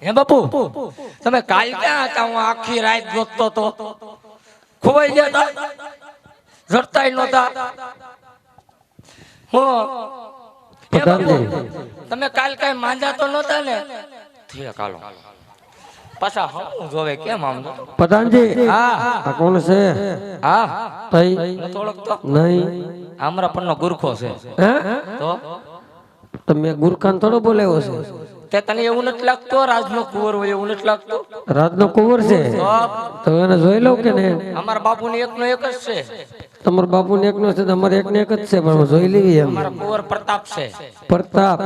હે બાપુ તમે કાલ ક્યાં હતા? હું આખી રાત જોતો તો ખોવાઈ ગયા હતા, જડતાય નહોતા. હે બાપુ તમે કાલ કઈ માંજા તો નહોતા ને? ઠીક હાલો પાછા હું જોવે કેમ આમ પ્રધાનજી. હા આ કોણ છે? હા તઈ નથી ઓળખતો? નહીં. આમરા પરનો ગુરખો છે. હે તો તમે ગુરખાન થોડો બોલાવ્યો છે? તે તને એવું નથી લાગતું રાજનો કુંવર હોય એવું નથી લાગતું? રાજનો કુંવર છે તો એને જોઈ લઉં કે નહીં? અમારા બાપુને એકનો એક જ છે. તમારા બાપુ ને એકનો છે, તમારે એક ને એક જ છે, પણ જોઈ લેવી એમ. અમારા કુંવર પ્રતાપ છે. પ્રતાપ?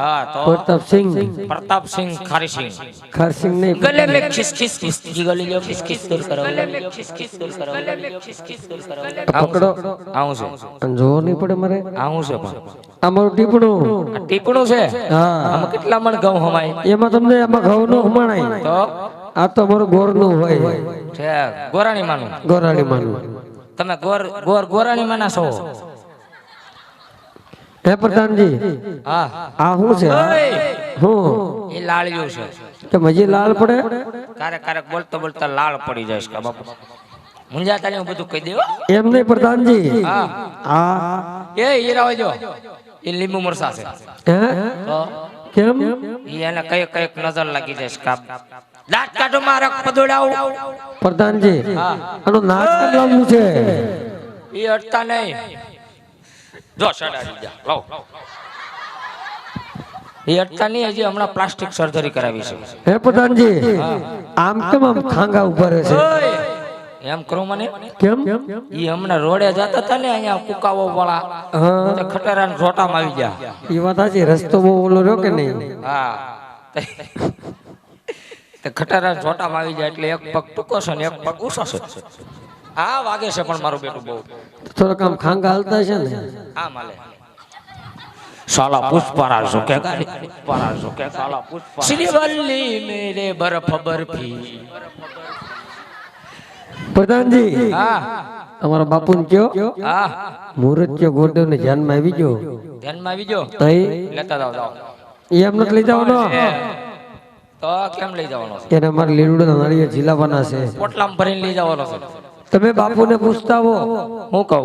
હા તો પ્રતાપસિંહ. પ્રતાપસિંહ ખારીસિંહ. ખારસિંહ નહીં. गले में खिस खिस खिस गली जो खिस खिस कर करो, गले में खिस खिस कर करो, गले में खिस खिस कर करो. પકડો. આવું છે. અને જોવો નહીં પડે મારે. આવું છે પણ અમારું ટીપણું. આ ટીપણું છે. હા આમાં કેટલા મણ ઘઉં હમાય? એમાં તમને એમાં ઘઉં નું હમાણાય. તો આ તો અમારું ગોર નું હોય. છે ગોરાણી માનું. ગોરાણી માનું. તમે ગોરાણી માના છો? હે પ્રધાનજી. હા આ શું છે? હું એ લાળિયું છે. કે મજી લાલ પડે? કારે કારે બોલતા બોલતા લાળ પડી જાય છે બાપુ. મુંજા તારી હું બધું કહી દેવા. એમ નહીં પ્રધાનજી. હા આ એ હીરા જો એ લીંબુ મરસા છે. હે તો કેમ? એને કઈ કઈક નજર લાગી જાય છે. કાપ દાંત કાઢો માં રખ પદોડાવ. પ્રધાનજી આનું નાક કેમ લાંબુ છે? એ અટતા નહીં. જો સડાડી જા લાવ. એ અટતા નહીં. હજી હમણાં પ્લાસ્ટિક સર્જરી કરાવી છે. હે પ્રધાનજી આમ કેમ આમ ખાંગા ઉભા રહે છે? એમ કરું મને કેમ? ઈ હમણાં રોડે જતા હતા ને અહીંયા કુકાવો વાળા હા ખટારા ને રોટામાં આવી ગયા. એ વાત સાચી. રસ્તો બહુ ઓલો રહ્યો કે નહીં? હા તે ખટારા જોટામાં આવી જાય એટલે એક પગ ટૂંકો છે ને એક પગ ઊંચો છે. હા વાગે છે પણ મારું બેટું બહુ થોડાક આમ ખાંગા હાલતા છે ને? હા માલે साला पुष्परा झुके पुष्परा झुके साला पुष्परा श्रीवल्ली मेरे बर्फ बर्फी. પ્રધાનજી હા તમારા બાપુ ને કયો હા મુહૂર્ત કયો ગોડો ને ધ્યાનમાં આવી ગયો. ધ્યાનમાં આવી ગયો. તઈ લેતા જાવ. એમ નથી લઈ જવાનો. તો કેમ લઈ જવાનો છે? એને અમારે લીલુડા નાળિયેર ઝીલાવાના છે. પોટલામાં ભરીને લઈ જવાનો છે. તમે બાપુને પૂછતા હો હું કહું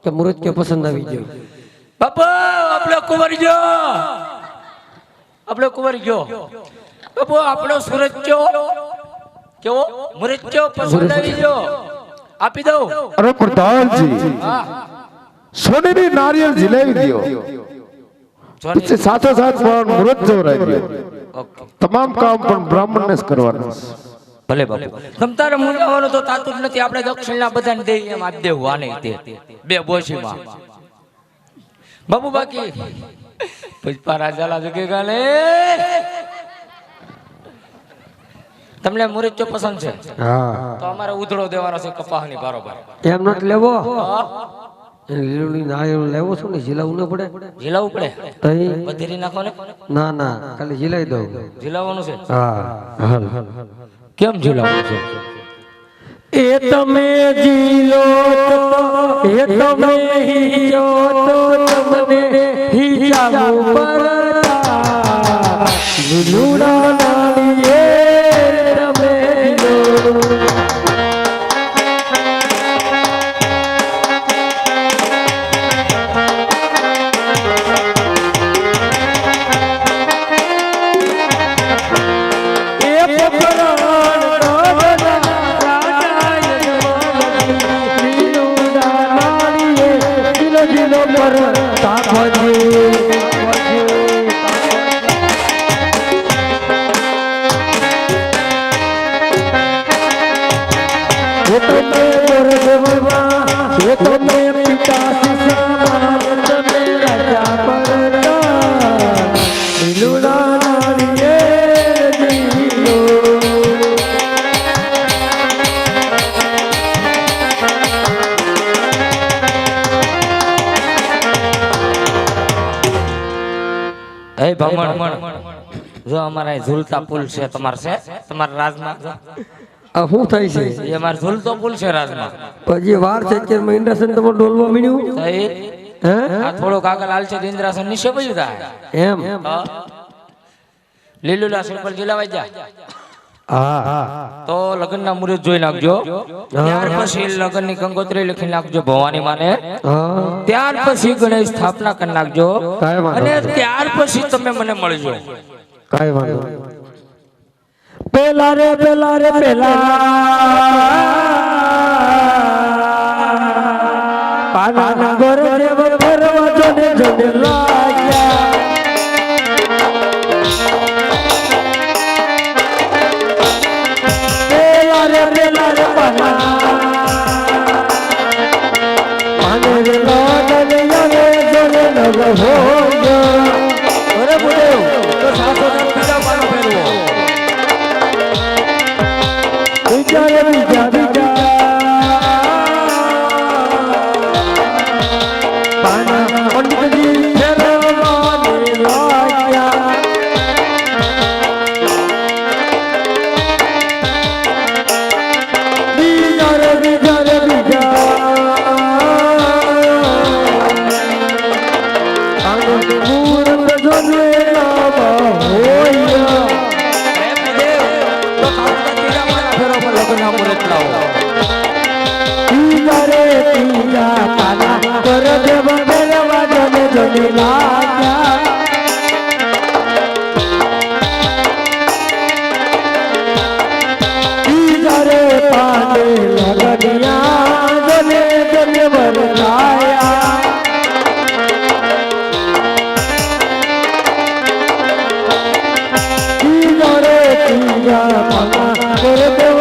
કે મુહૂર્ત કયો પસંદ આવી ગયો. બાપા આપણો કુંવર ગયો. આપણો કુંવર ગયો. બાપા આપણો સુરજ ગયો. કેવો મુરત ગયો? પસંદ આવી ગયો. આપી દઉં. અરે પ્રધાનજી હા સોનેની નારિયેળ ઝીલાવી દો. પછી સાથો સાથ પણ મુહૂર્ત જોરાઈ દો. ઓકે તમામ કામ પણ બ્રાહ્મણને જ કરવાના છે. ભલે બાપુ તમ તારે મૂંઝાવાનું તો તાતું જ નથી. આપણે દક્ષિણના બધાને દઈએ એમ આપી દેવું. આને તે બે બોશીમાં બાબુ બાકી પુષ્પા રાજાલા જગે ગાલે. તમને મુરત પસંદ છે? હા તો અમારે ઉધડો દેવાનો છે કપાહની બારોબાર. એમ નથી લેવો. લીલુડી નાળિયેર લેવો છો ને ઝીલાવું ન પડે? ઝીલાવું પડે. તઈ બધેરી નાખો ને. ના ના ખાલી ઝીલાઈ દઉં. ઝીલાવાનું છે? હા હાલ. કેમ ઝીલાવાનું છે? એ તમે જીલો તો એ તમે હીરો તો તમને હિજાબ પરતા લીલુડા નાળિયેર તમે લો. ભમણ જો અમારા ઝૂલતા પુલ છે. તમારે છે? તમારા રાજમાં આ શું થાય છે એ મારે ઝૂલતો પુલ છે રાજમાં પછી વાર છે અત્યારે ઇન્દ્રાસન તમારે ડોલવા મીણ્યું થઈ હે આ થોડોક આગળ હાલ છે તો ઇન્દ્રાસન નીચે પડ્યું થાય એમ લીલુલા સિમ્પલ જીલાવાઈ જા હા તો લગ્નના મુહૂર્ત જોઈ નાખજો ત્યાર પછી લગ્નની કંકોત્રી લખી નાખજો ભવાની માને હા ત્યાર પછી ગણેશ સ્થાપના કરી નાખજો કાંઈ વાંધો અને ત્યાર પછી તમે મને મળજો કાંઈ વાંધો નહીં. પેલા રે પેલા પાના ગોર દેવ ફરવા જોને જોને લાગ્યા પેલા રે પાના પાને રે લાગને યરે જોને નવ હો અરે બોલેવ તો સાસો ના પીડા પાનો ફેરવો બીજા પાના પંડિતજી ફેરવાને લાગ્યા બીજા આનંદ મૂર્ત જોને નામ હોય લગ્નના મુહૂર્ત લાવો પીજા પાના કર દેવ મેળવા જને જને લાગ્યા પીજા રે પાને લગનિયા જને જને વરસાયા પીજા રે પીજા પાના કર દેવ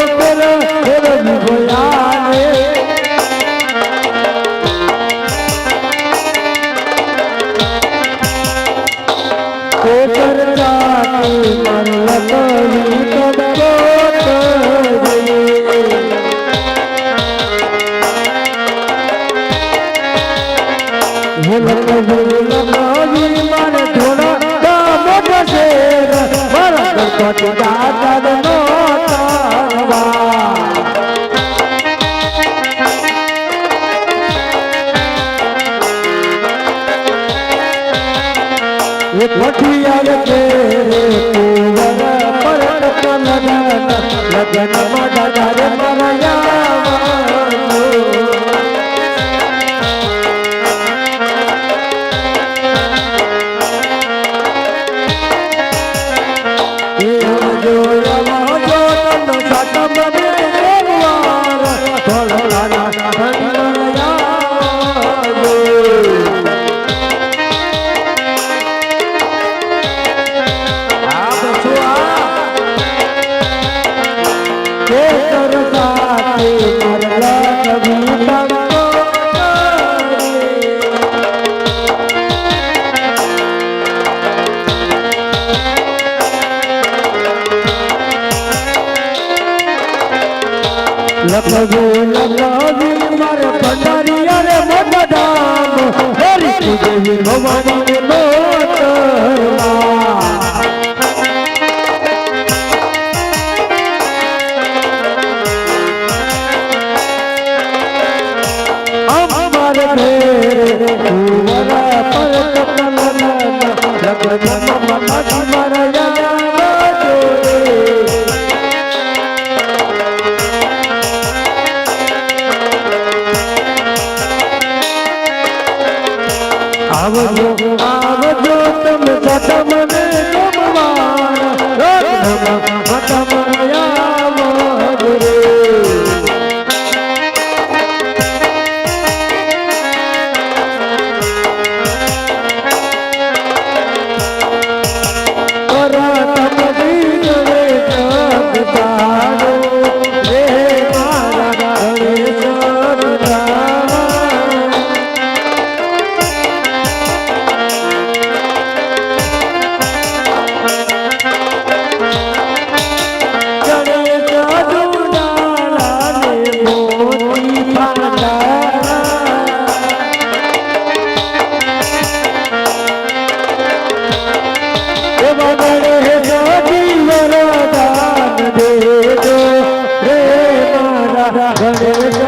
ગણેશ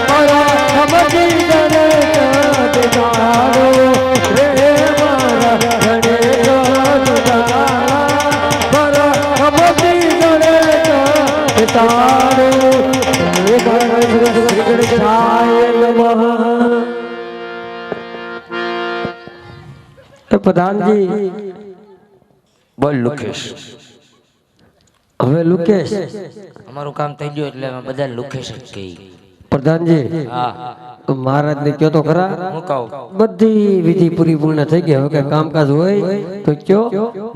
મારા સમજી ગણેશ તારો રે મારા ગણેશ મારા સમજી ગણેશ તારો રે ગણેશાય નમઃ. પ્રધાનજી બોલ લુખેશ. હવે લુકેશ અમારું કામ થઈ ગયું એટલે અમે બધા લુખેશ જ કહી. પ્રધાનજી હા મહારાજ ને કયો તો ખરા હું કહું બધી વિધિ પૂરી પૂર્ણ થઈ ગઈ. હવે કઈ કામકાજ હોય તો કયો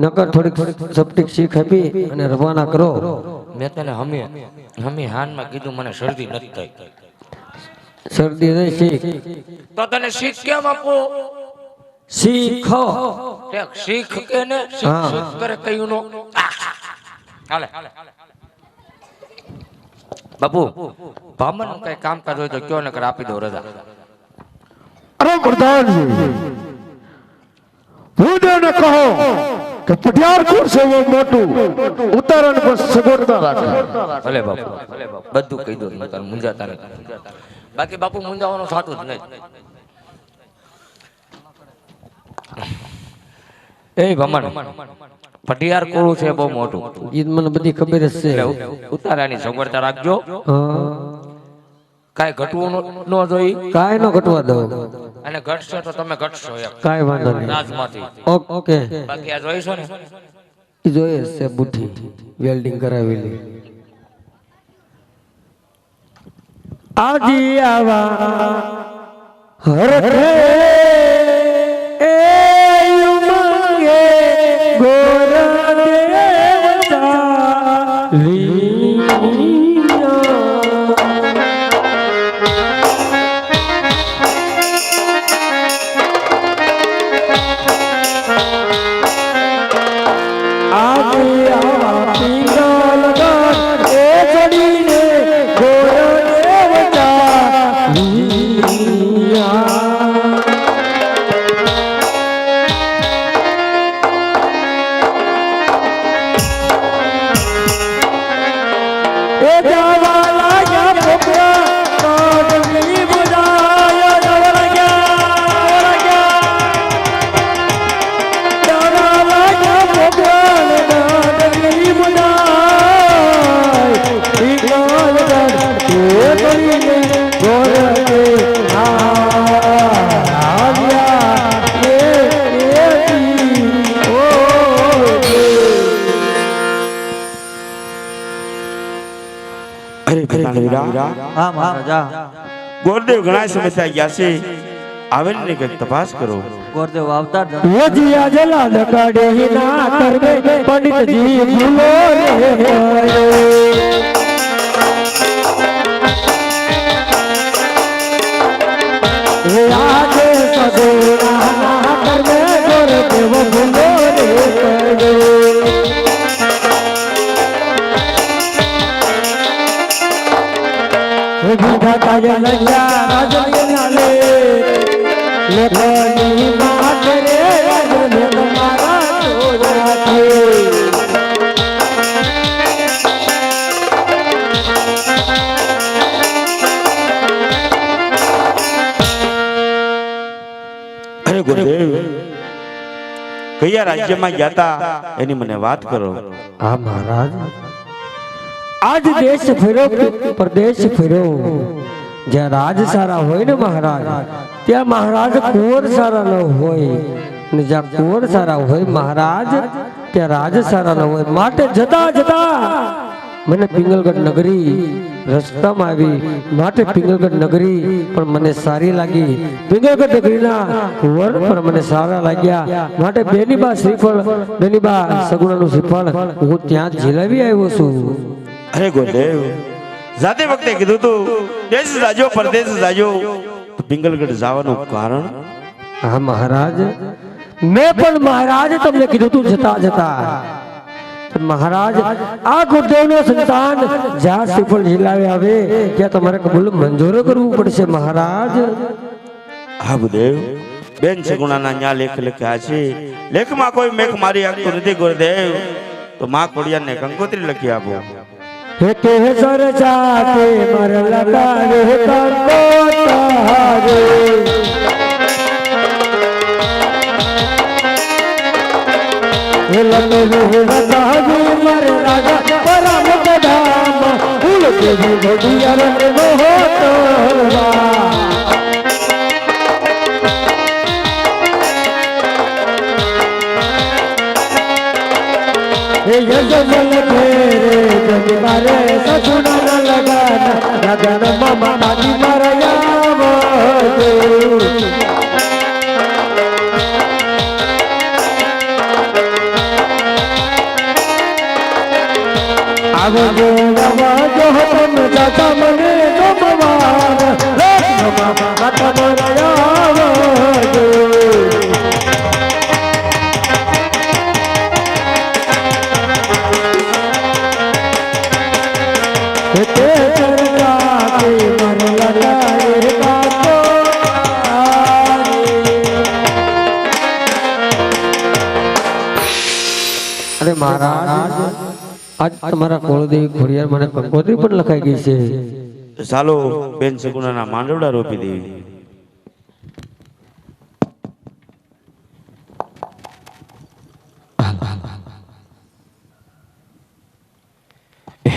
નકર થોડીક સપટીક શીખ આપી અને રવાના કરો. મેં તને હમી હાનમાં કીધું મને શરદી નથી થઈ. શરદી નહીં શીખ તો તને શીખ કેમ આપો? શીખો શીખ કે ને હા. શીખ કરે કયું નો હાલે બાપુ બામન કઈ કામકાજ હોય તો કયો નકર આપી દો રજા. અરે પ્રધાનજી હું ને કહો કે પટિયાર કોણ છે वो મોટું ઉતારણ પર સગવડતા રાખે. ભલે બાપુ બધું કહી દો નકર મુંજાતા નહીં. બાકી બાપુ મુંજાવાનું સાચું જ નહીં. એ ભમણ પટિયાર કોળું છે બહુ મોટું એ મને બધી ખબર જ છે. એટલે ઉતારાની સગવડતા રાખજો. હા કાંઈ ઘટવું ન જોઈ કાંઈ ન ઘટવા દો. અને ઘટશે તો તમે ઘટશો એમ કાંઈ વાંધો નહીં. રાજમાંથી. ઓકે બાકી આ જોઈશો ને ઈ જોઈએ છે બુઠ્ઠી વેલ્ડિંગ કરાવેલી. આજી આવા હરખે એ ઉમંગે ગોર દેવતા લીના. આજી આવા પિંગલ ગાન એ ચડીને ગોર દેવતા લીના. એ જાવા લાગ્યા પોપડા કાઢની બુજાય દવળગ્યા જાવા લાગ્યા પોપડા કાઢની બુજાય ઈકાલ ગઢ એ કરીને ગોરકે આવ્યા એ ઓ અરે ભગવાનવીરા, હા મહારાજા ગોરદેવ ઘણા સમયથી ગયા છે, આવેલને કંઈક તપાસ કરો. ગોરદેવ આવતા વજિયા જલા લગાડે ના કરવે પંડિતજી ભૂલો રે આજે સદોરા ના કરવે ગોરદેવ ભૂલો રે કરવે. વિધાતા લગ્યા રાજ્યનાલે લખની માત રે રાજન મારા ચોરાથી. અરે ગુરુદેવ, કયા રાજ્યમાં ગયા તા એની મને વાત કરો. હા મહારાજ, આજ દેશ ફેરો પ્રદેશ ફેરો, જ્યાં રાજ સારા હોય ને મહારાજ ત્યાં મહારાજ કુંવર સારા ન હોય, અને જ્યાં કુંવર સારા હોય મહારાજ ત્યાં રાજ સારા ન હોય. માટે જતા જતા મને પિંગલગઢ નગરી રસ્તામાં આવી, માટે પિંગલગઢ નગરી પણ મને સારી લાગી. પિંગલગઢ નગરીના કુંવર પણ મને સારા લાગ્યા, માટે બેનીબા શ્રીફળ બેનીબા સગુણાનું શ્રીફળ હું ત્યાં ઝીલાવી આવ્યો છું. અરે ગુરુદેવ, જાતે વખતે કીધું તું દેશ જાજો પરદેશ જાજો, તો પિંગલગઢ જવાનું કારણ? હા મહારાજ, મેં પણ મહારાજ તમને કીધું તું જતા જતા મહારાજ આ ગુરુદેવનો સંતાન જ્યાં શ્રીફળ ઝીલાવી આવે ત્યાં તમારે કબૂલ મંજૂર કરવું પડશે મહારાજ. હા ગુરુદેવ, બેન સગુણાના ન્યા લેખ લખ્યા છે, લેખમાં કોઈ મેઘ મારી આપતું નથી ગુરુદેવ, તો માં ખોડિયારને કંકોત્રી લખી આપો. હે કેસર જાતે મર લગાડે કંકો તારે હે લગને લગાડે મર રાજા પરમ કદામ ફૂલ દેવી ઘડિયાળ રે મોહતવા हे जल फेरे जग मारे ससुना लगाना लगन ममा दादी मरयावो आवो आवाजो तुम जाता मने तुमवार ममा माता मरयावो अरे महाराज आज तुम्हारा कुलदेवी घोड़ियार મને કંકોત્રી પણ લખાઈ ગઈ છે ચાલો બેન સગુણાના માંડવડા રોપી દેવી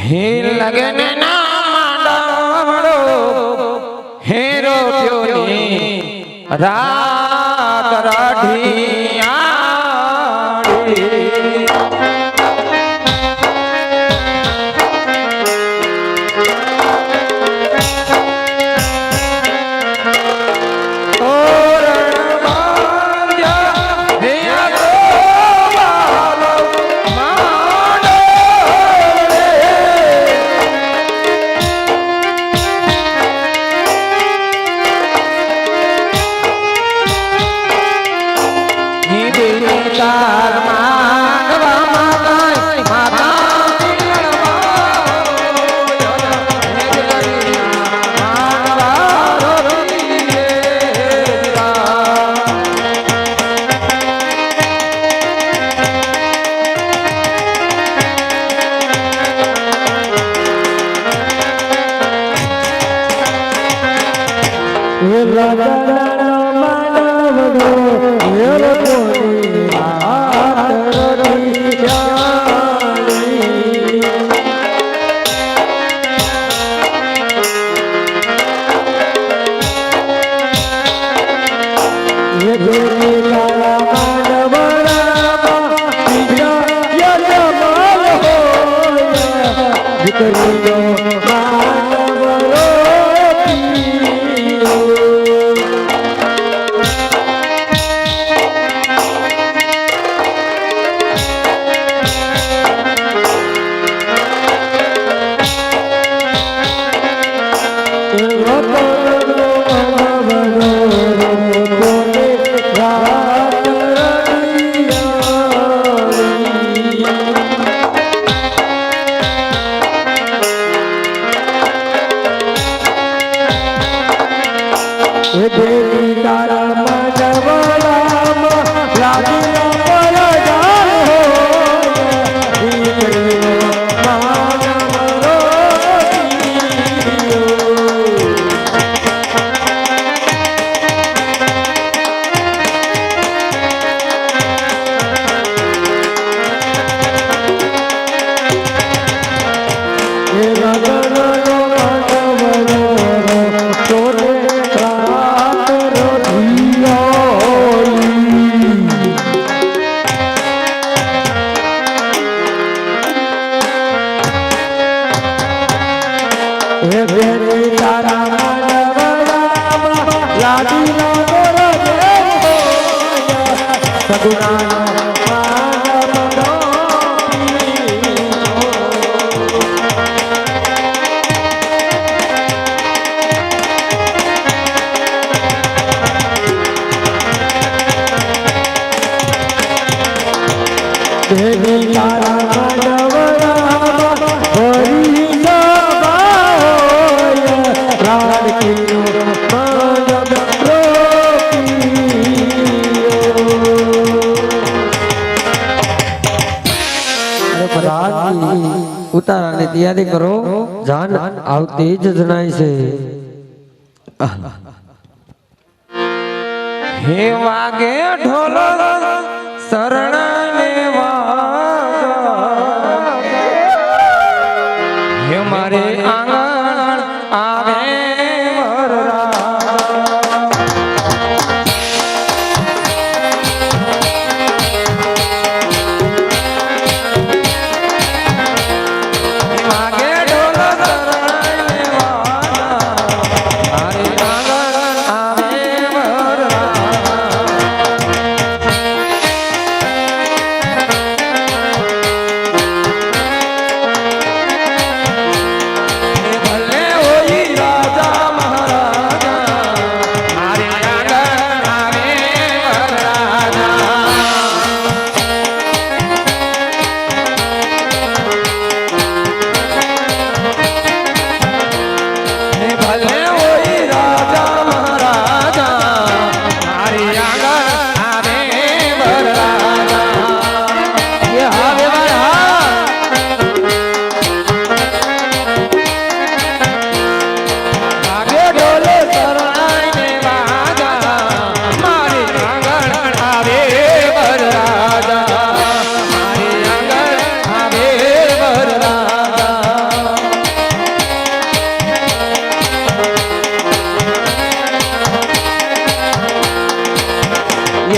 હે લગન ના માંડવડો હે રોપ્યો ને રાત રાઢિયાળી ઉતારાની તૈયારી કરો જાન આવતી જ જણાય છે હે વાગે ઢોલ શરણાને વાગે હે મારે આંગણ આવે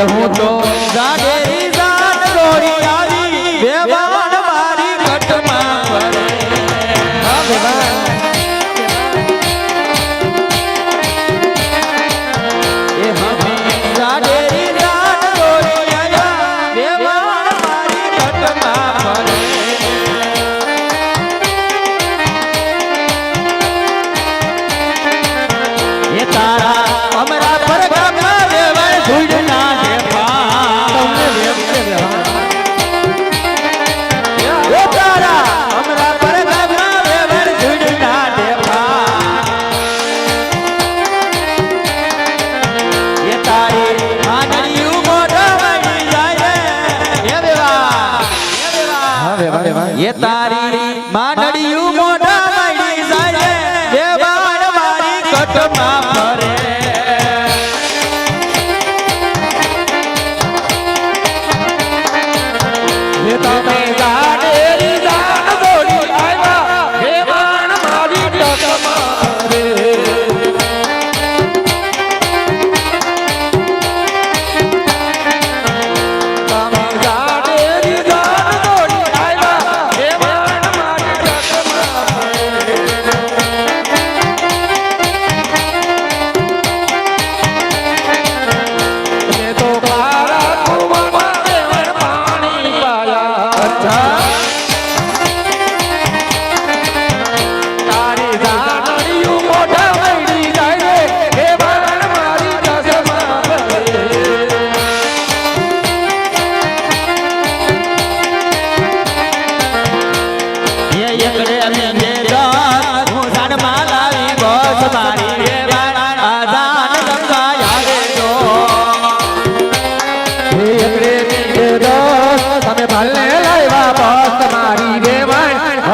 હું તો જાડેરી જાન દોડી આવી બેવાન મારી કટમાં ભરે એ હમી જાડેરી જાન દોડી આવ્યા બેવાન મારી કટમાં ભરે એ તારા અમરા પર ગામમાં વેવાય ધૂળના ये तारी मानड़िયું મોઢા મળી જાય બે બાણ મારી કટમાં ફરે ये તમે ગાડેરી જાન દોડી આવ્યા બે બાણ મારી કટમાં ફરે તમે ગાડેરી જાન દોડી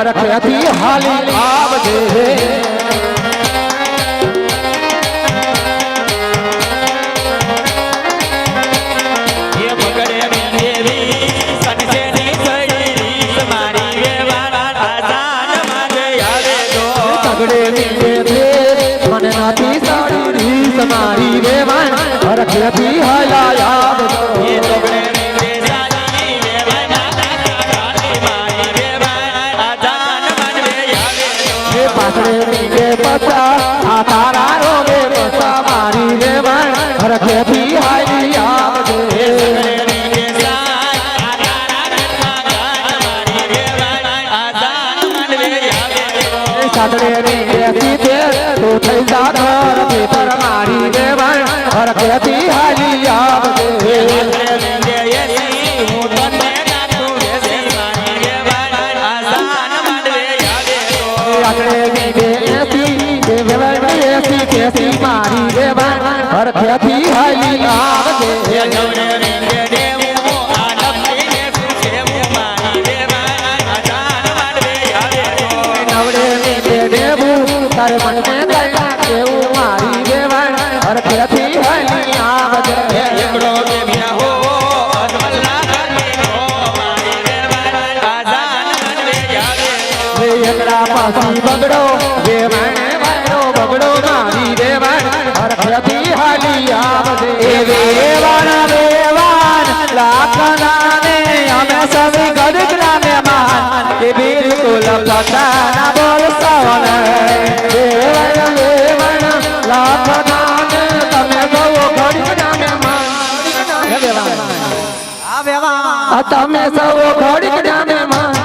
रखती हाली आवजे ये पकड़े देवी सनसे नी सड़ी मारी वेवाण आजान मागे आवे दो पकड़े देवी मन नाती साड़ी रीस मारी वेवाण रखती हाला आवजे ये पकड़े के पता आ तारा रोगे पता मारी रे मन रखे भी हाई आवजे सादरे रे सीते तो થઈ સાદર પેપર મારી રે मन रखे भी हाई आवजे હું તને નાતું બેસી મારી રે मन આસાન માંડવે આવે તો આગળે कैसी मारी देवन हर खेती हाली आवजे जवरे रिंगे देवो आनंद ने सुखेवो मारी देवन आजान मानवे आवे તારે મને કઈના કેવું મારી વેવાણ હરખેથી હલી આવજે એકડો દેવ્યા હો અજમલના ઘરનો મારી વેવાણ આજાન મનવે જાવે વે એકડા પાછી બગડો વેવાણ વાળો બગડો મારી વેવાણ હરખેથી હલી આવજે એ વેવાણ વેવાણ લાખના ને અમે સવી ગઢના મહેમાન કે બિલકુલ પતા ના બોલતા ને વેવાણ વેવાણ લાખના ને તમે ગો ગઢના મહેમાન હે વેવાણ આ તમે સૌ ઘડીના મહેમાન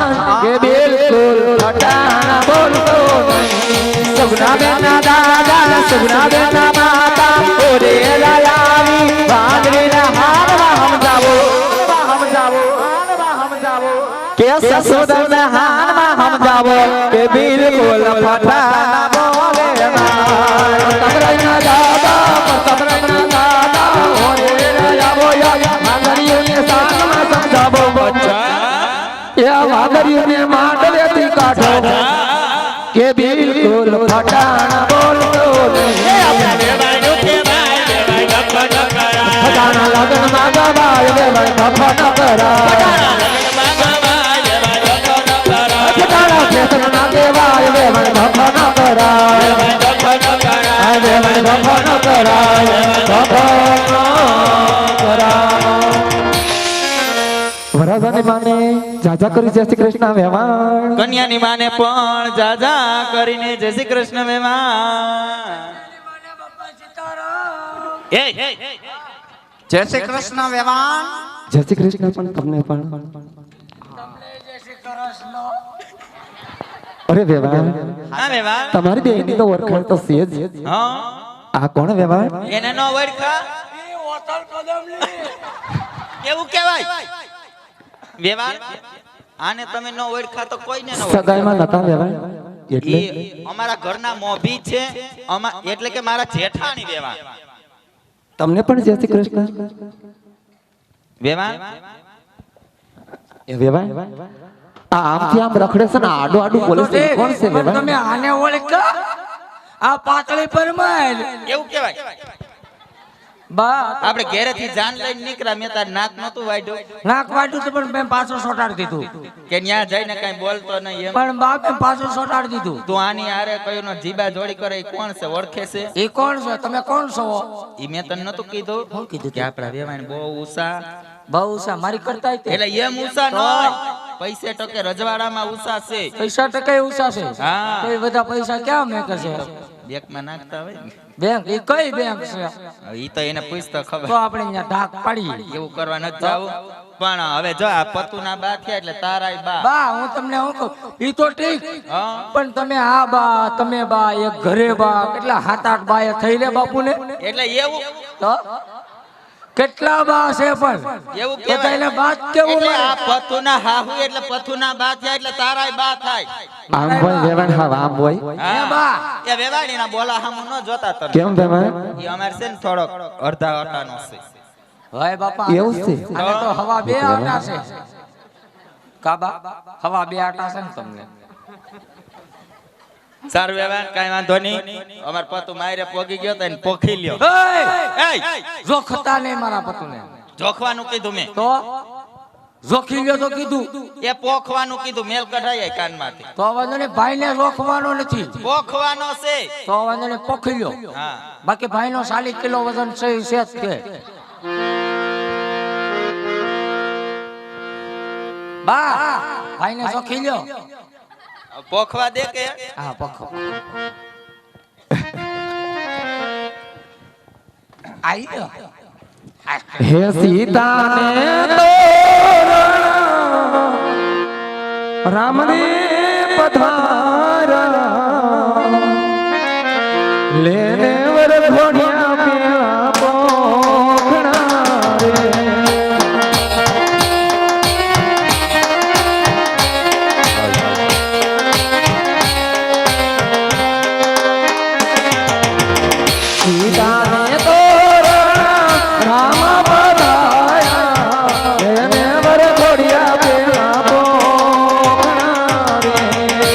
કે બિલકુલ પતા બોલતો નહીં સુગના બેના દાદા સુગના બેના માતા ઓરે લાલાવી ભાંગરીના હારવા સમજાવો કે સસુદના હારમાં સમજાવો કે બિલકુલ ફટા બોલે તબરના દાદા ઓરે લાલાવો ભાંગરીઓને સાનમાં સમજાવો એ વાદરીઓને માંડવેથી કાઢો કે બિલકુલ ફટાણા બોલતો ફટાણા લગન માં ગવાય વેવાય ફફા ન કરાય ફટાણા ખેતર ના દેવાય વેવાય ફફા ન કરાય વેવાય ફફા ન કરાય ફફા ન કરાય વરદાની માને જાજા કરી જય શ્રી કૃષ્ણ વેવાણ કન્યાની માને પણ જાજા કરીને જય શ્રી કૃષ્ણ મહેમાન એ જય શ્રી કૃષ્ણ વેવાણ જય શ્રી કૃષ્ણ પણ તમને પણ અરે વેવાણ હા મહેમાન તમારી બેની તો ઓળખાણ તો છે જ હા આ કોણ વેવાણ એને નો વળખા કેવું કહેવાય વેવાણ આને તમે નો ઓળખા તો કોઈને નો સગાઈમાં નતા વેવાણ એટલે એ અમારા ઘરના મોભી છે એટલે કે મારા જેઠાણી વેવાણ તમને પણ જય શ્રી કૃષ્ણ વેવાણ એ વેવાણ આ આમથી આમ રખડે છે ને આડો આડું બોલે છે એ કોણ છે પણ વેવાણ તમે આને ઓળખા આ પાતળી પરમાર એવું કહેવાય બા આપણે ઘરેથી જાન લઈને નીકળ્યા મેં તાર નાક નતું વાઢ્યું નાક વાટ્યું તો પણ મેં પાછો સોટાડી દીધું કે ન્યા જઈને કઈ બોલતો નહીં એમ પણ બાપે પાછું સોટાડી દીધું તું આની હારે કયું નો જીબા જોડી કરે એ કોણ છે ઓળખે છે એ કોણ છે તમે કોણ છો ઈ મેં તને નતું કીધું કે આપડા વેવાણ બહુ ઉષા બહુ છે મારી કરતા એટલે એમ ઉષા ન પૈસે ટકે રજવાડામાં ઉષા છે પૈસા ટકા ઉષા છે હા. તો એ બધા પૈસા ક્યાં મેકર છે બેંકમાં નાખતા હોય ને બેંક એ કઈ બેંક છે હવે ઈ તો એને પૂછતો તો ખબર આપણે અહીંયા ઢાક પાડી એવું કરવા નથી જાવું પણ હવે જો આ પતુના બા થયા એટલે તારાય બા બા હું તમને હું કહું ઈ તો ઠીક હા પણ તમે આ બા તમે બા એક ઘરે બા કેટલા 7-8 બાએ થઈ રે બાપુને એટલે એવું તો કેટલા બા છે પણ એવું બધાયને કહેવાય બાત કેવું એટલે મળે? આ પતુના હાહુ એટલે પતુના બા થયા એટલે તારાય બા થાય આમ હોય વેવાણ હા આમ હોય હા. બા. એ વેવાણીના બોલા હામું ન જોતા તમે કેમ વેવાણ ઈ અમાર છે ને થોડોક અડધા અટાનો છે ભાઈ બાપા એવું છે આને તો હવા બે આટા છે કાબા હવા બે આટા છે ને તમને સારું વેવાણ કાઈ વાંધો નહીં અમાર પતુ માયરે પોગી ગયો તો એને પોખી લ્યો એય! જોખતા નહીં મારા પતુને જોખવાનું કીધું મેં તો જોખી લ્યો તો કીધું એ પોખવાનું કીધું મેલ કઢાય કાનમાંથી તો વાંધો નહીં ભાઈને રોકવાનો નથી પોખવાનો છે તો વાંધો નહીં પોખી લ્યો હા બાકી ભાઈનો 40 કિલો વજન છે ઈ છે જ તે બા ભાઈને જોખી લ્યો પોખવા દે કે હા પોખો આઈ ગયો હે સીતાને તોરણ રામને પધારા લેને વર ઘોડિયા પેલા પોખણા રે સીતાને તોરણ રામ પધારા લેને વર ઘોડિયા પેલા પોખણા રે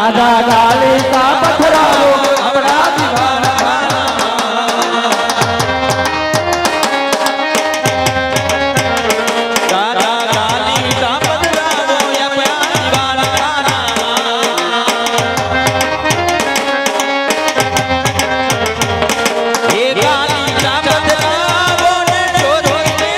દાદા કાલી કા પથરાવો આપણા દાદા કાલી કા પથરાવો આપણા દીવાના એ કાલી કા પથરાવો ને જોજો ને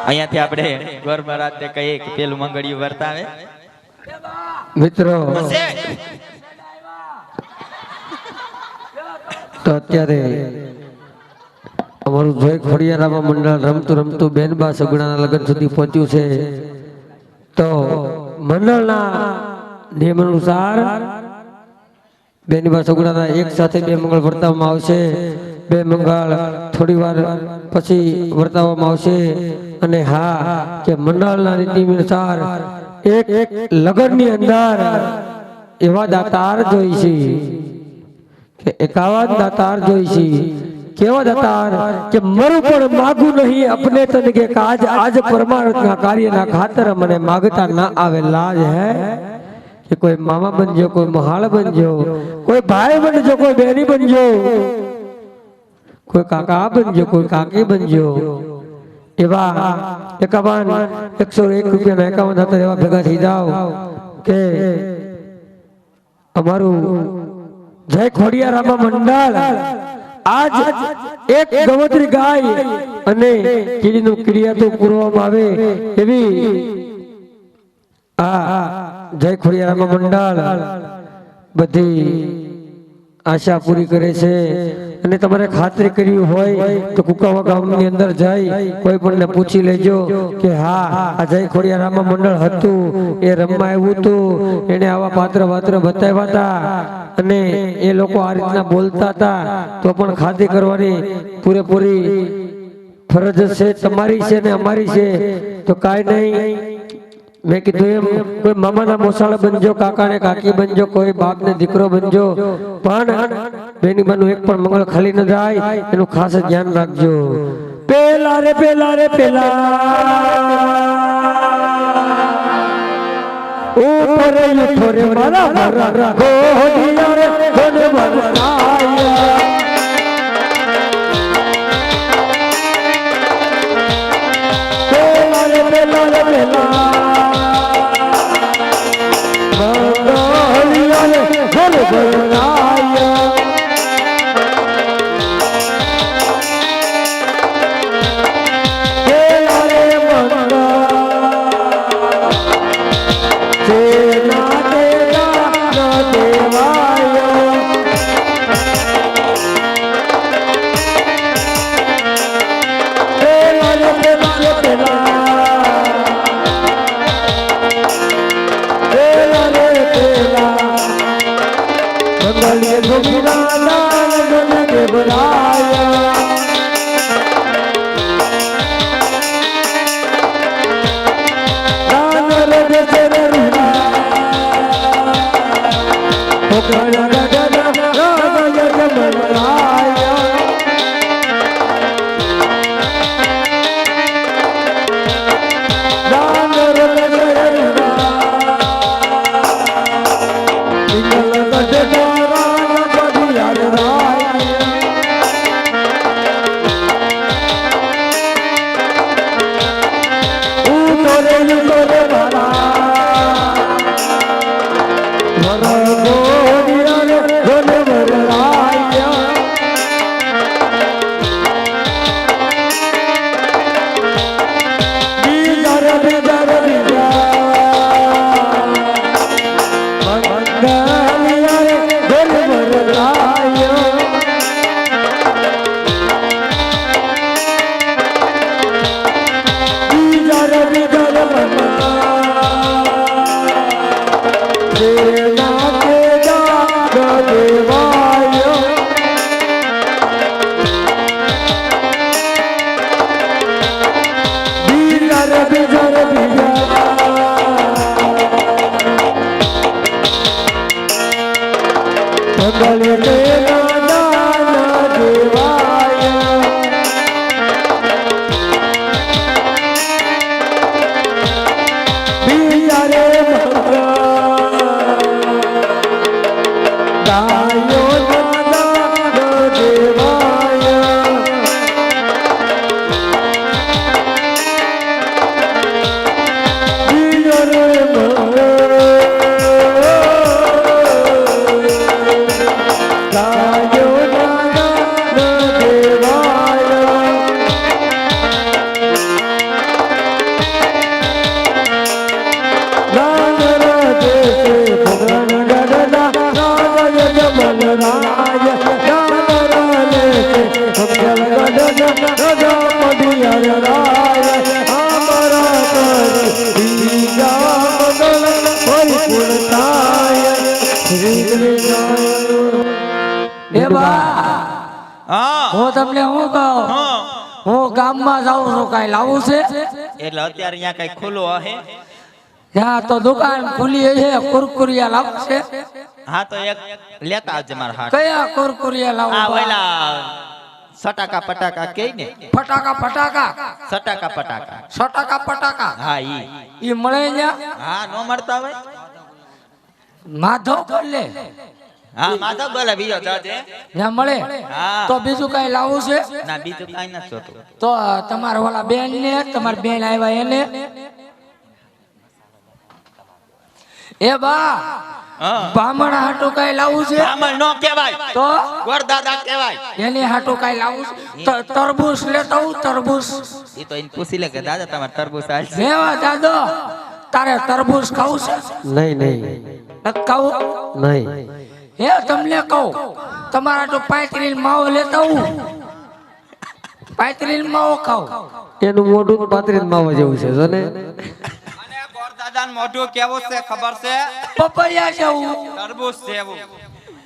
અહીંયાથી આપણે ગોર મહારાજને કહીએ કે પેલું મંગળિયું વર્તાવે મિત્રો તો અત્યારે અમારું જોઈ ખોડિયારામાં મંડળ રમતું રમતું બેનબા સગુણાના લગ્ન સુધી પહોંચ્યું છે. તો મંડળના નિયમ અનુસાર બેનબા સગુણાના એક સાથે બે મંગળ વર્તાવવામાં આવશે. બે મંગળ થોડી વાર પછી વર્તાવવામાં આવશે. અને હા કે મંડળના રીતિ અનુસાર એક લગ્નની અંદર એવા દાતાર જોઈ છે કે એકાવન દાતાર જોઈ છે. કેવા દાતાર કે મરું પણ માગું નહીં अपने तन के काज आज परमार्थના કાર્યના ખાતર મને માગતા ના આવે લાજ હે કે કોઈ મામા બનજો, કોઈ મહાળ બનજો, કોઈ ભાઈ બનજો, કોઈ બહેની બનજો, કોઈ કાકા બનજો, કોઈ કાકી બનજો. એવા 101 રૂપિયાના 51 હતા એવા ભેગા થઈ જાઓ કે અમારું જય ખોડિયારામાં મંડળ આજ એક ગવત્રી ગાય અને કીડીનું કીડિયાતું પૂરવામાં આવે એવી આ જય ખોડિયારામાં મંડળ બધી આશા પૂરી કરે છે. અને તમારે ખાતરી કરવી હોય તો કુકાવા ગામની અંદર જઈ કોઈ પણ ને પૂછી લેજો કે હા આ જય ખોડિયારામાં મંડળ હતું, એ રમવા આવ્યું હતું, એને આવા પાત્ર બતાવ્યા હતા અને એ લોકો આ રીતના બોલતા હતા, તો પણ ખાતરી કરવાની પૂરેપૂરી ફરજ છે, તમારી છે ને અમારી છે. તો કાંઈ નહીં, મેં કીધું એમ કોઈ મામાના મોસાળા બનજો, કાકા ને કાકી બનજો, કોઈ બાપ ને દીકરો બનજો, પણ બેનીબાનું એક પણ મંગળ ખાલી ન જાય એનું ખાસ ધ્યાન રાખજો. પેલા રે પેલા રે પેલા ઉપર ઉઠો રે મારા મારા ગોડિયા રે ગોને વરસાયા. પેલા રે પેલા રે પેલા મંગળ તેના દાન દેવાય બીજા રે મંગળ ગાયો ના દાન દેવાય બીજા રે મંગળ ગાયો ના દાન દેવાય દાન રાજે ભગવાન ગણના રાજ જમલ રાય દાન રાજે ભગવાન ગણના રાજા પડિયાર રાય અમારા કરી બીજા મંગળ પરિપૂર્ણ થાય શ્રી કૃષ્ણ એ બા હા હું તમને શું કહું હા હું ગામમાં જાઉં છું કાંઈ લાવું છે એટલે અત્યારે અહીંયા કઈ ખુલ્લું હશે ત્યાં તો દુકાન ખુલી છે કુરકુરિયા લાવું છે હા તો એક લેતા આવજે મારા હાથ કયા કુરકુરિયા આ લાવું ઓલા સટાકા પટાકા કે ને ફટાકા ફટાકા સટાકા પટાકા સટાકા પટાકા હા ઈ મળે ત્યાં હા નો મળતા હોય માધવ બોલે હા માધવ બોલે બીજો જાજે ત્યાં મળે હા તો બીજું કઈ લાવું છે ના બીજું કાઈ નથી જોતું તો તમારા ઓલા બેન ને તમારી બેન આવ્યા એને એ બા હા બામણ હાટું કઈ લાવું છે બ્રાહ્મણ નો કહેવાય તો ગોરદાદા કહેવાય એની હાટું કઈ લાવું છે તરબૂચ લેતા હું તરબૂચ એ તો એને પૂછી લે કે દાદા તમારે તરબૂચ હાલ છે લેવા દાદો તારે તરબૂચ ખાવું છે નહીં નહીં નથી ખાવું નહીં હે તમને કહું તમારા તો પાયત્રીલ માવો લેતા હું પાયત્રીલ માવો ખાવ એનું મોઢું પાતરી માવા જેવું છે જો ને અને ગોરદાદાનું મોઢું કેવું છે ખબર છે પપૈયા જેવું તરબૂચ જેવું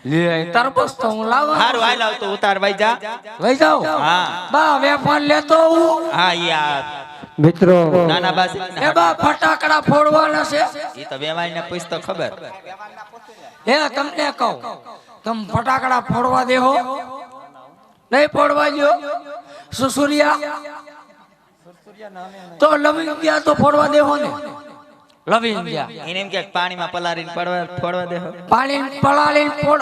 લે તરબૂચ તો હું લાવવા હારું હાલ આવ તો ઉતાર ભાઈ જા લઈ જાઉં હા બા વેફર લેતો હું હા યાર મિત્રો નાના બાસ એ બા ફટાકડા ફોડવાના છે એ તો વેવાઈ ને પૂછ તો ખબર હે તમને કહું તમે ફટાકડા ફોડવા દેહો નહીં ફોડવા દો સુસુરિયા તો લવિંગ ગયા તો ફોડવા દેહો ને લવિંગ ગયા એને એમ કે પાણીમાં પલારીને ફોડવા દેહો પાણી પલાળીને ફોડ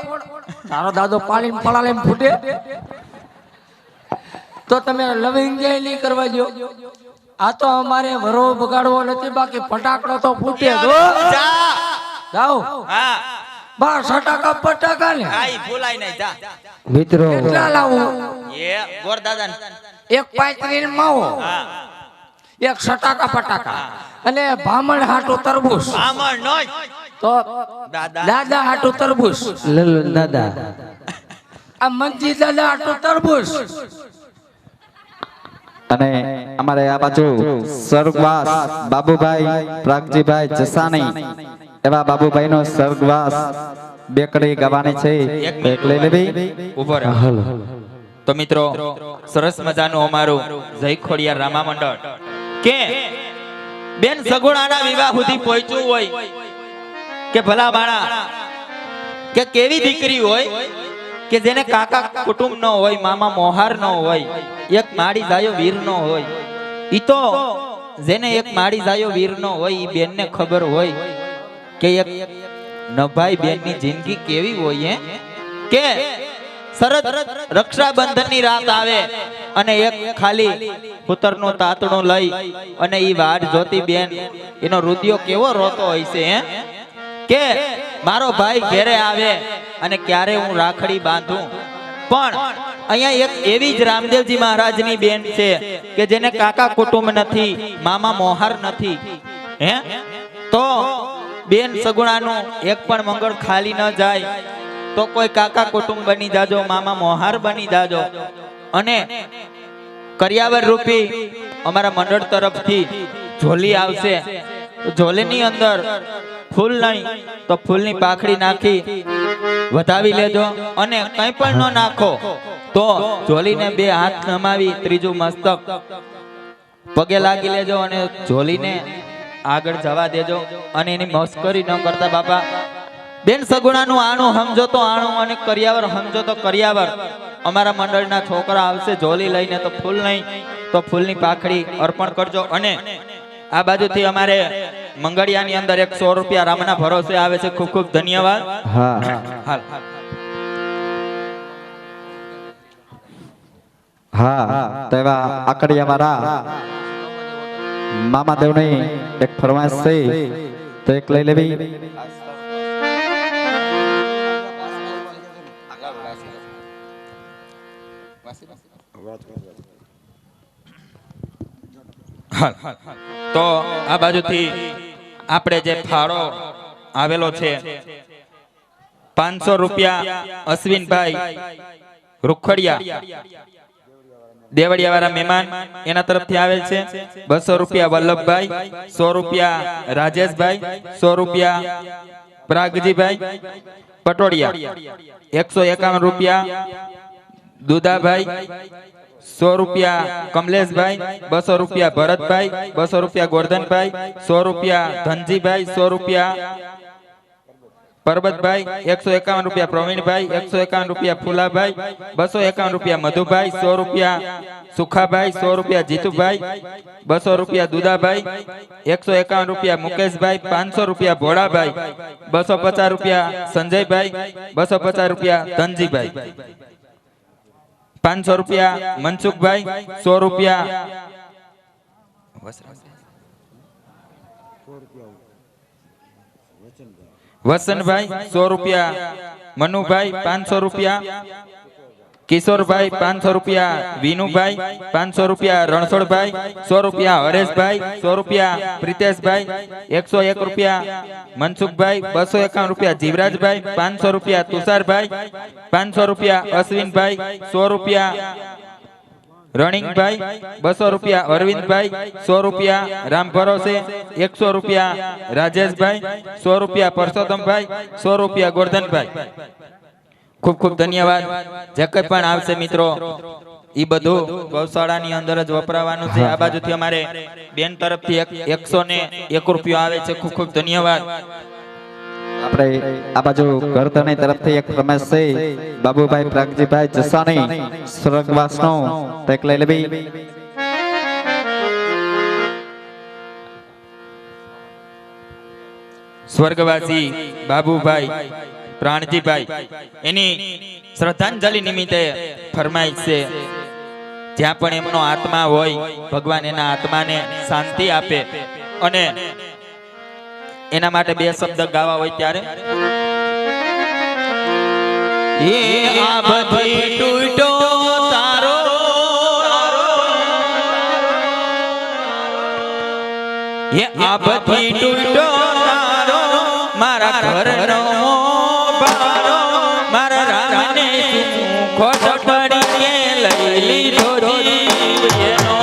તારો દાદો પાણી પલાળીને ફૂટે તો તમે લવિંગ ગયા નહીં કરવા દો આ તો અમારે વરો બગાડવો નથી બાકી ફટાકડો તો ફૂટે જો જા જાઓ હા બા સટાકા પટાકા ને આઈ ભૂલાઈ નહીં જા મિત્રો કેટલા લાવું એ ગોરદાદા એક પાયત્રીન માવો હા એક સટાકા પટાકા અને ભામણ હાટું તરબૂચ આમણ નોય તો દાદા દાદા હાટું તરબૂચ લલન દાદા આ મંજી દાદા હાટું તરબૂચ અને અમારે આ બાજુ સ્વર્ગવાસ બાબુભાઈ પ્રાગજીભાઈ જસાણી એવા બાબુભાઈ નો સ્વર્ગવાસ બેકડી ગાવાની છે એક લઈ લેવી ઉભો રહે હાલો તો મિત્રો સરસ મજાનું અમારું જય ખોડિયાર રામા મંડળ કે બેન સગુણાના વિવાહ સુધી પહોંચ્યું હોય કે ભલા માણા કે કેવી દીકરી હોય કે જેને કાકા કુટુંબ ન હોય મામા મોહાર ન હોય એક માડી જાયો વીર ન હોય ઈ તો જેને એક માડી જાયો વીર ન હોય ઈ બેનને ખબર હોય કે એક નભાઈ બેનની જિંદગી કેવી હોય કે સરત રક્ષાબંધનની રાત આવે અને એક ખાલી પુત્રનું તાતણું લઈ અને ઈ વાડ જોતી બેન એનો રુદિયો કેવો રોતો હોય છે કે મારો ભાઈ ઘરે આવે અને ક્યારે હું રાખડી બાંધું પણ અહીંયા એક એવી જ રામદેવજી મહારાજની બેન છે કે જેને કાકા કુટુંબ નથી મામા મોહાર નથી હે તો બેન સગુણાનું એક પણ મંગળ ખાલી ન જાય તો કોઈ કાકા કુટુંબ બની જાજો મામા મોહાર બની જાજો અને કરિયાવર રૂપી અમારા મંડળ તરફથી ઝોલી આવશે ઝોલીની અંદર ફૂલ નહીં તો ફૂલની પાખડી નાખી વધાવી લેજો અને કંઈ પણ ન નાખો તો ઝોલીને બે હાથ નમાવી ત્રીજું મસ્તક પગે લાગી લેજો અને ઝોલીને આગળ જવા દેજો અને એની મસ્કરી ન કરતા બાપા બેન સગુણાનું આણું સમજો તો આણું અને કરિયાવર સમજો તો કરિયાવર. અમારા મંડળના છોકરા આવશે ઝોલી લઈને તો ફૂલ નહીં તો ફૂલની પાખડી અર્પણ કરજો. અને આ બાજુથી અમારે મંગળિયાની અંદર 100 રૂપિયા રામના ભરોસે આવે છે. ખૂબ ખૂબ ધન્યવાદ. હા હાલ હા તો એવા આકડિયા મારા મામા દેવની એક ફરમાઈશ છે તો એક લઈ લેવી. તો આ બાજુથી આપણે જે ફાળો આવેલો છે 500 રૂપિયા અશ્વિનભાઈ રૂખડિયા દેવડિયા વાળા મહેમાન એના તરફથી આવેલ છે. 200 રૂપિયા વલ્લભભાઈ, 100 રૂપિયા રાજેશભાઈ, 100 રૂપિયા પ્રાગજીભાઈ પટોડિયા, 151 રૂપિયા દુદાભાઈ, 100 રૂપિયા કમલેશભાઈ, 200 રૂપિયા ભરતભાઈ, 200 રૂપિયા ગોરધનભાઈ, 100 રૂપિયા ધનજીભાઈ, 100 રૂપિયા પરબતભાઈ, 151 રૂપિયા પ્રવીણભાઈ, 151 રૂપિયા ફુલાભાઈ, 251 રૂપિયા મધુભાઈ, 100 રૂપિયા સુખાભાઈ, 100 રૂપિયા જીતુભાઈ, 200 રૂપિયા દુદાભાઈ, 151 રૂપિયા મુકેશભાઈ, 500 રૂપિયા ભોળાભાઈ, 250 રૂપિયા સંજયભાઈ, 250 રૂપિયા ધનજીભાઈ, 500 રૂપિયા મનસુખભાઈ, 100 રૂપિયા વસનભાઈ, 100 રૂપિયા મનુભાઈ, 500 રૂપિયા કિશોરભાઈ, 500 રૂપિયા વિનુભાઈ, 500 રૂપિયા રણછોડભાઈ, 100 રૂપિયા હરેશભાઈ, 100 રૂપિયા પ્રિતેશભાઈ, 101 રૂપિયા મનસુખભાઈ, 251 રૂપિયા જીવરાજભાઈ, 500 રૂપિયા તુષારભાઈ, 500 રૂપિયા અશ્વિનભાઈ, 100 રૂપિયા રણિંગભાઈ, 200 રૂપિયા અરવિંદભાઈ, 100 રૂપિયા રામ ભરોસે, 100 રૂપિયા રાજેશભાઈ, 100 રૂપિયા પરસોત્તમભાઈ, 100 રૂપિયા ગોરધનભાઈ. ખૂબ ખૂબ ધન્યવાદ. જે કંઈ પણ આવશે મિત્રો એ બધું ગૌશાળાની અંદર જ વપરાવાનું છે. આ બાજુથી અમારે બેન તરફથી 101 રૂપિયા આવે છે. ખૂબ ખૂબ ધન્યવાદ. આપણે આ બાજુ ગરદની તરફથી એક રમેશ છે બાબુભાઈ પ્રાગજીભાઈ જસાણી સ્વર્ગવાસનો તો એક લઈ લેવી. સ્વર્ગવાસી બાબુભાઈ પ્રાણજીભાઈ એની શ્રદ્ધાંજલિ નિમિત્તે ફરમાઈશ છે. જ્યાં પણ એમનો આત્મા હોય ભગવાન એના આત્માને શાંતિ આપે અને એના માટે 2 શબ્દ ગાવા હોય ત્યારે એ આ બધી તૂટ્યો તારો એ આ બધી તૂટ્યો તારો મારા ઘરનો બારો મારા રામને ખોટ પડીને લઈ લીધો જીવ એનો.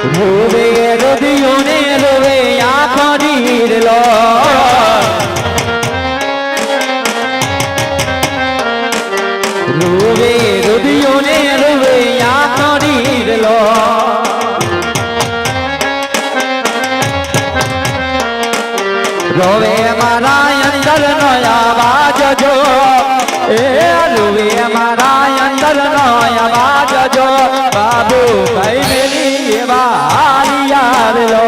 રોવે રુધિયોને રોવે આંખો નીરલો રોવે રુધિયોને રોવે આંખો નીરલો રોવે મારા અંદર નો આવાજ જો એ રોવે મારા અંદર નો આવાજ જો બાબુ ભાઈ મેલી એવા હારિયાર લો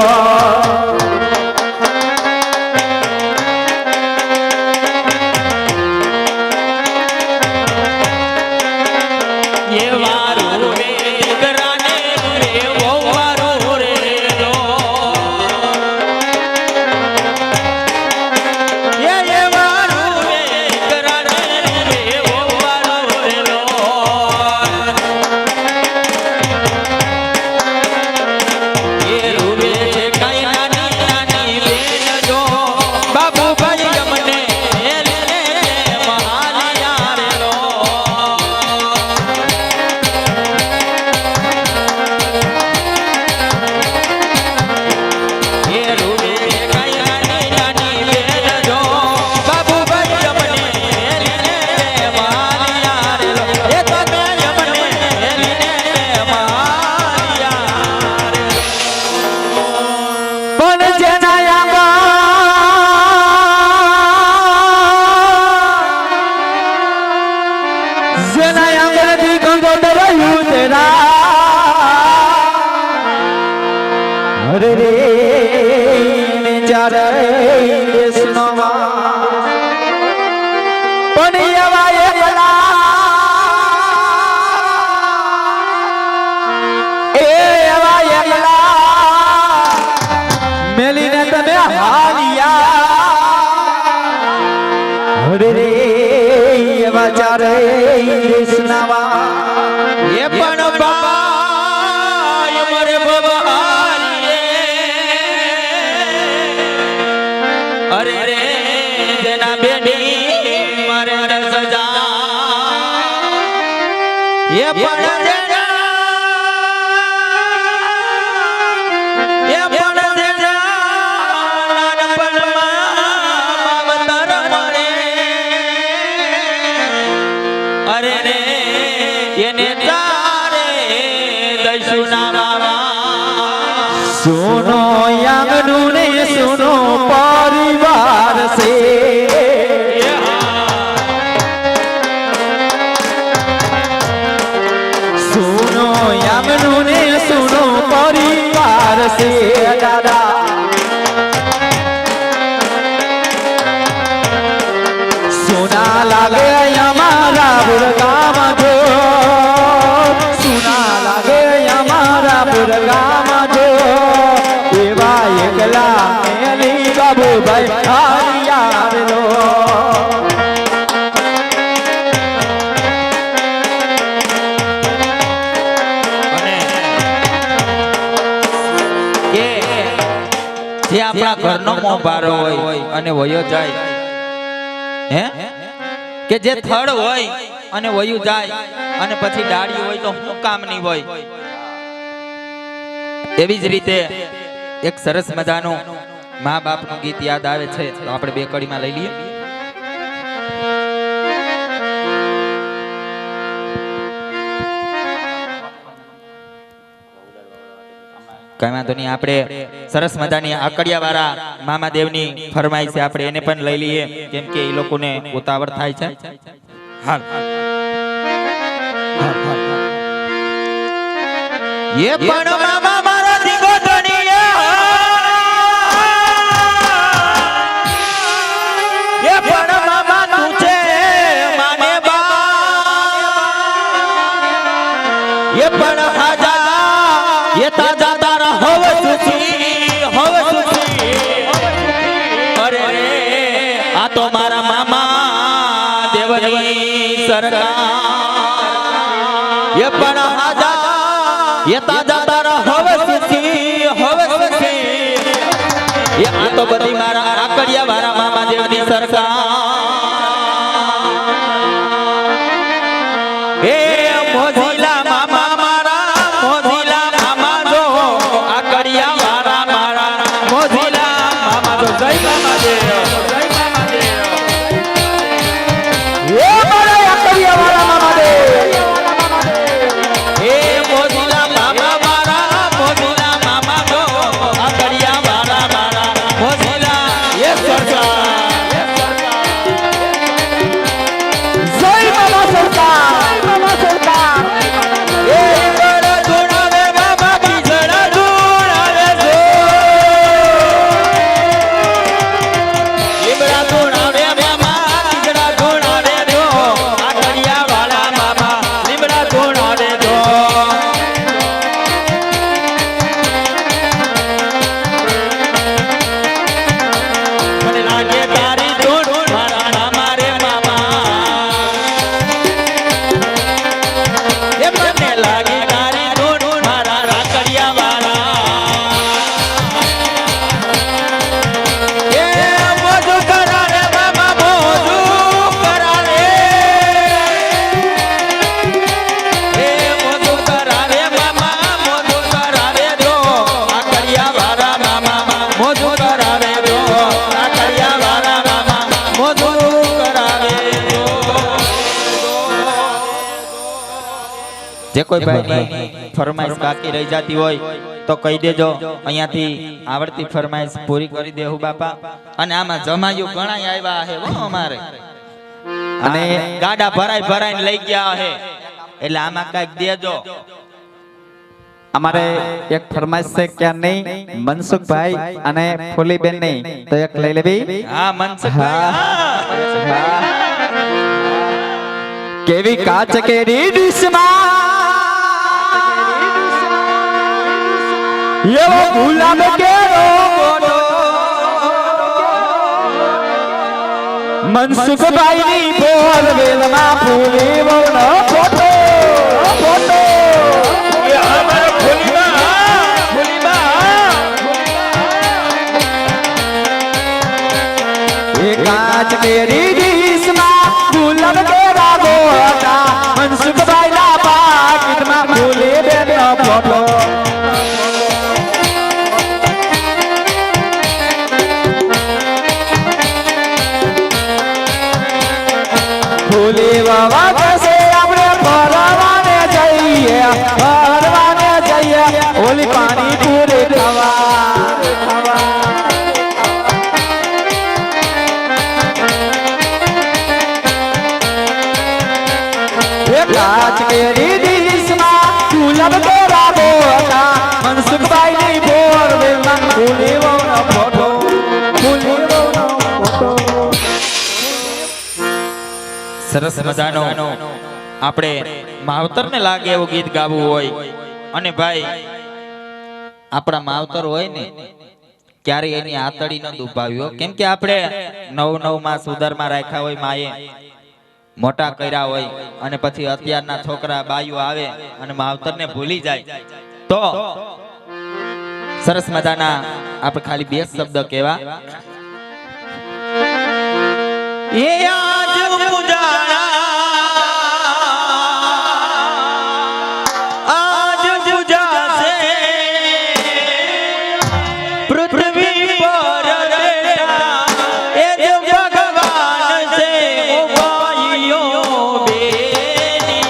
હરે રે ચારે દેશનોમાં પણ એવા એકલા એવા એકલા મેલીને તમે હાલિયા હરે રે એવા ચારે દેશનામાં એ પણ અરે રે જેના બેની મારે સજા એ પણ અરે રે એને તારે દઈશું ના સુનો યાંગનું ને સુનો પરિવાર છે સુનો યાંગનું ને સુનો પરિવાર છે દાદા સુના લાગે અમારા બુરગામાં જો સુના લાગે અમારા બુરગામાં જો એવા એકલા મેલી બાબુભાઈ હારિયાર લો જે આપણા ઘરનો મોભારો હોય અને વયો જાય હે કે જે થડ હોય અને વયું જાય અને પછી ડાળી હોય તો શું કામની હોય એવી જ રીતે એક સરસ મજાનું મા બાપનું ગીત યાદ આવે છે તો આપણે બે કડીમાં લઈ લઈએ કઈ વાંધો નહીં આપણે સરસ મજાની આકડિયા વાળા મામા દેવની ફરમાઈ છે આપણે એને પણ લઈ લઈએ કેમ કે એ લોકોને ઉતાવળ થાય છે હાલ એ પણ મામા મારા દીગોટણીએ એ પણ મામા તું છે માને બા એ પણ હાજા એ તાજા તારા હવે સુખી અરે રે આ તો મારા મામા દેવની સરકાર એ પણ હાજા એ તાજા તારા હવે સુખી એ આ તો બધી મારા આકડિયા વાળા મામા દેવની સરકાર એ મોજીલા મામા મારા મોજીલા મામા જો લાગી તારી ધૂન મારા રાખડિયા વાળા એ મોજુ કરારે બાબા મોજુ કરારે એ મોજુ કરારે બાબા મોજુ કરારે જો રાખડિયા વાળા મામા મોજુ કરારે જો રાખડિયા વાળા મામા મોજુ કરારે જો જે કોઈ ભાઈની ફરમાઈશ બાકી રહી જતી હોય તો કહી દેજો અહીંયાથી આવડતી ફરમાઈશ પૂરી કરી દેવું બાપા અને આમાં જમાયું ઘણા આવ્યા છે હો અમારે અને ગાડા ભરાઈને લઈ ગયા છે એટલે આમાં કઈક દેજો અમારે એક ફરમાઈશ છે ક્યાં નહીં મનસુખભાઈ અને ફૂલીબેન નહીં તો એક લઈ લેવી હા મનસુખભાઈ હા. કેવી કાચ કેરી ડીશમાં એવો ગુલાબ કેરો ગોટો મનસુખભાઈ ની બોલ વેલમાં ફૂલી વોનો ફોટો ફોટો એ અમારો ફૂલીબા એ કાચ કેરી ડીશમાં ગુલાબ કેરા ગોટા મનસુખભાઈ ના પાકીટમાં ફૂલી બેનો ફોટો ફૂલી વાવા કસે આપણે ફરવાને જઈએ ઓલી પાણી પૂરી ખાવા એ કાચ કેરી ડીશમાં ગુલાબ કેરા ગોટા મનસુખભાઈ ની બોર વેલમાં ફૂલી વાવનો ફોટો ફૂલી વાવનો ફોટો સરસ મજાનો આપણે માવતરને લાગે એવું ગીત ગાવું હોય અને ભાઈ આપણા માવતર હોય ને ક્યારે એની આતડી ન દુભાવ્યો કેમ કે આપણે 9 માસ ઉદરમાં રાખ્યા હોય માએ મોટા કર્યા હોય અને પછી અત્યારના છોકરા બાયું આવે અને માવતરને ભૂલી જાય તો સરસ મજાના આપણે ખાલી 2 શબ્દ કહેવા એ આજ પૂજાણા આજ પૂજાશે પૃથ્વી પર બેટા એ જ ભગવાન છે ઓ ભાઈઓ બેની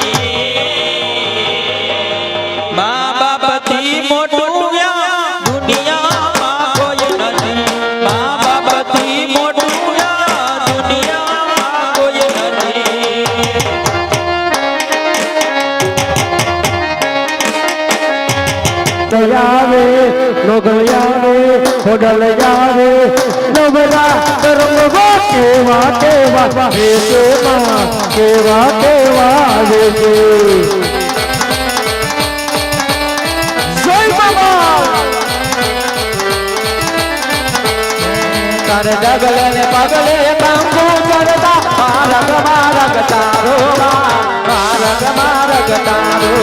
મા બાપથી મોટું દુનિયામાં કોઈ નથી મા બાપથી મોટું આવે નોગળિયાવે હોડલ જાવે નવરા રંગવા કેવા કેવા વેશમાં કેવા કેવા વેશે જય બાબા તારે ડગલે ને પગલે કંકુ ચડતા મારગ તારો મારગ તારો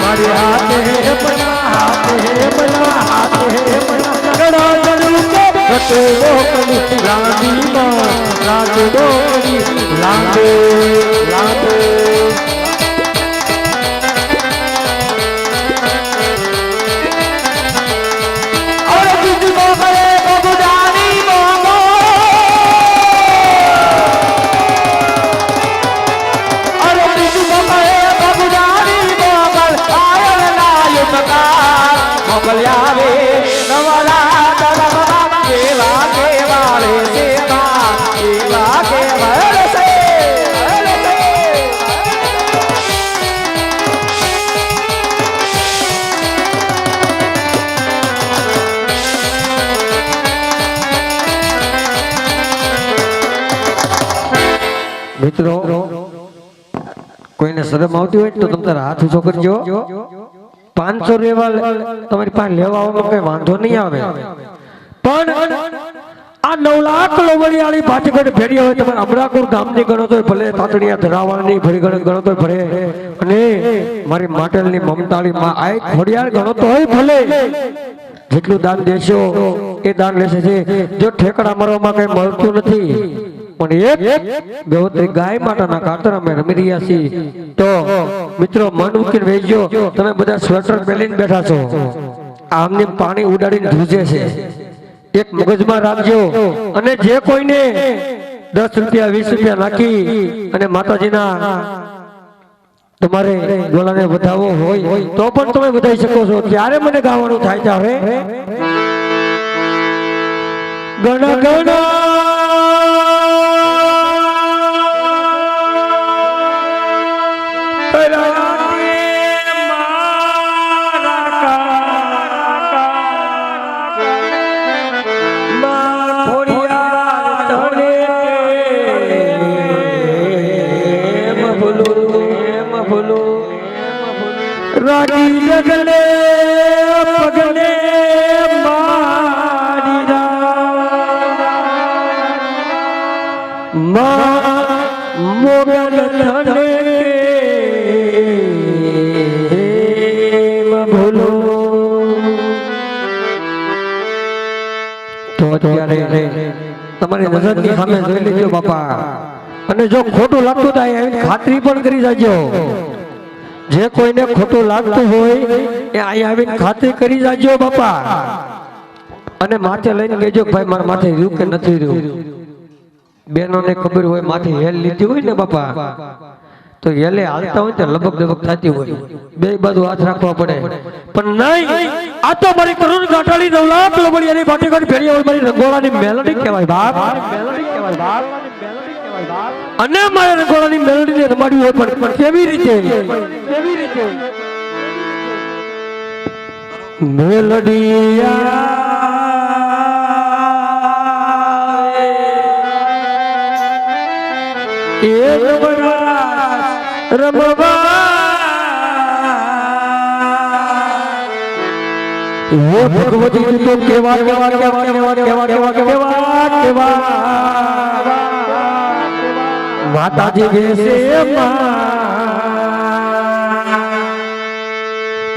મારી હાથે બના ગડા ગડું કે રટે લોકલી લાંબી માં લાંબી લોકલી લાંબે અરે બીજું કો કરે બગુડાની મોમો અરે બીજું કો કરે બગુડાની મોગલ આયલ નાય પકાર મોગલ આવે નવરા તરફ કેવા કેવા રે સેવા કેવા કેવા રે સે મિત્રો કોઈને શરમ આવતી હોય તો તમે તારા હાથ ઊંચો કરજો 500 લેવા તમારી પાસે લેવા આવવામાં કઈ વાંધો નહીં આવે પણ આ 9 લાખ લોવડિયાળી ભાટગઢ ભેડી હોય તમે અમરાપુર ગામની ગણો તોય ભલે, તાતણિયા ધરાવાળની ભરી ગણો તોય ભલે, અને મારી માટેલની મમતાળી માં આ ખોડિયાર ગણો તોય ભલે. જેટલું દાન દેશો એ દાન લેશે છે. જો ઠેકડા મારવામાં કઈ મળતું નથી, પણ એક બેવતરી ગાય માતાના કાતર અમે રમી રહ્યા છીએ. તો મિત્રો મન મૂકીને વેચજો. તમે બધા સ્વેટર પહેરીને બેઠા છો, આમને પાણી ઉડાડીને ધ્રુજે છે. એક મગજમાં રાખજો. અને જે કોઈને 10 રૂપિયા 20 રૂપિયા નાખી અને માતાજીના તમારે ગોળાને વધાવો હોય તો પણ તમે વધાઈ શકો છો. ત્યારે મને ગાવાનું થાય છે. હવે ગણ ગણ રાજી જગલે પગલે મારી મોગલ ધને ભૂલો. તો અત્યારે તમારી નજરની સામે જોઈ લેજો બાપા. અને જો ખોટું લાગતું થાય એવી ખાતરી પણ કરી જાજો. જે કોઈને ખોટું લાગતું હોય એ અહીં આવીને ખાતરી કરી જાજો બાપા. અને માથે લઈને લેજો ભાઈ મારા માથે રહ્યું કે નથી રહ્યું. બેનોને ખબર હોય માથે હેલ લીધી હોય ને બાપા, તો હેલે હાલતા હોય તો લબક દબક થતી હોય, બે બાજુ હાથ રાખવા પડે. પણ નહીં, આ તો મારી કરુણ ગાંઠાળી 9 લાખ લોબડિયાની ભાટીગઢ ભેડી હોય મારી રંગોળાની મેલડી કહેવાય બાપ. અને મારે રંગોળાની મેલડીને રમાડવી હોય પણ કેવી રીતે? મેલડીયા એ રમવા ઓ ભગવતી તો કેવા કેવા કેવા કેવા કેવા કેવા કેવા કેવા માતાજી બેસે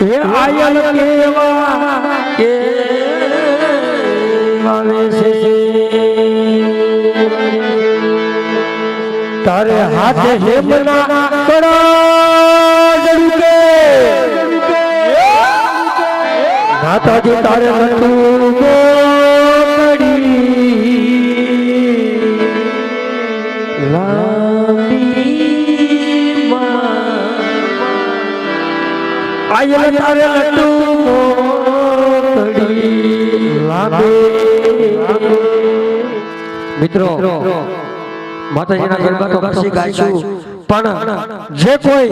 એ આયલ કેવા કે છે તારે હાથે હેમના કડા જડુકે માતાજી તારે નતું પડી લાંબી આયલ તારે નતું પડી લાંબી. મિત્રો માતાજીના ગરબા તો પછી ગાઈશું, પણ જે કોઈ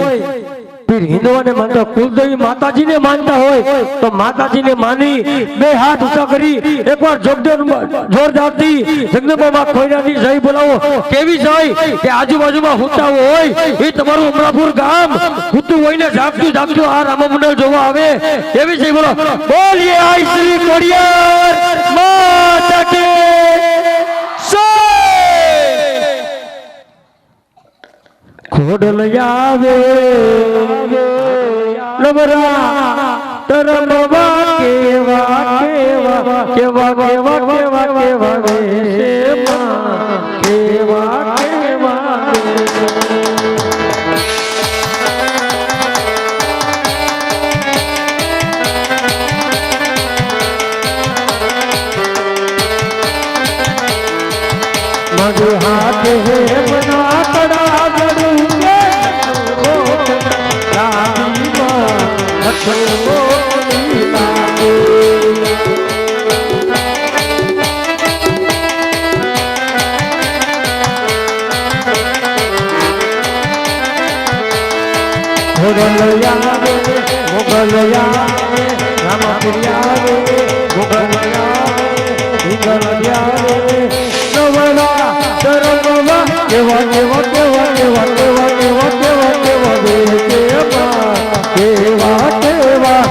પીર હિન્દુઓને માનતા કુલદેવી માતાજીને માનતા હોય તો માતાજીને માની બે હાથ ઊંચા કરી એકવાર જોરદારથી જગદંબામાં ખોડિયારની જય બોલાવો. કેવી જય કે આજુબાજુમાં હુતાવો હોય એ તમારું અમરાપુર ગામ હુતું હોય ને જાગતું જાગતું આ રામા મંડળ જોવા આવે એવી જય બોલો. બોલીએ આઈ શ્રી ખોડિયાર માતા કી ખોડલ આવે લબરા તરમવા કેવા કેવા કેવા કેવા કેવા કેવા કેવા કેવા મગે હાથ હે બના કડા જડું કે રામીમાં લખો લાગે મોગલ આવે મોગલ આવે રામ આવે મોગલ આવે હિંગલ આવે નવલા ધર્મવા કેવા કેવા કેવા કેવા કેવા કેવા કેવા કેવા કેવા કેવા